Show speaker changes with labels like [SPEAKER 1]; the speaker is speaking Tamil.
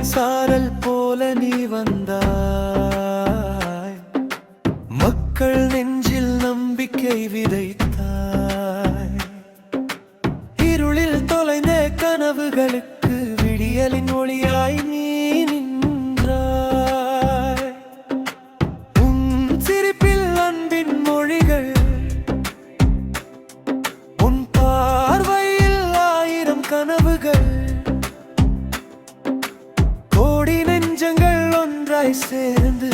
[SPEAKER 1] சாரல் போல நீ வந்தாய், மக்கள் நெஞ்சில் நம்பிக்கை விதைத்தாய். இருளில் தொலைந்த கனவுகளுக்கு விடியலின் ஒளியாய் நீ நின்றாய். உன் சிரிப்பில் அன்பின் மொழிகள், உன் பார்வையில் ஆயிரம் கனவுகள், கோடி நெஞ்சங்கள் ஒன்றாய் சேர்ந்து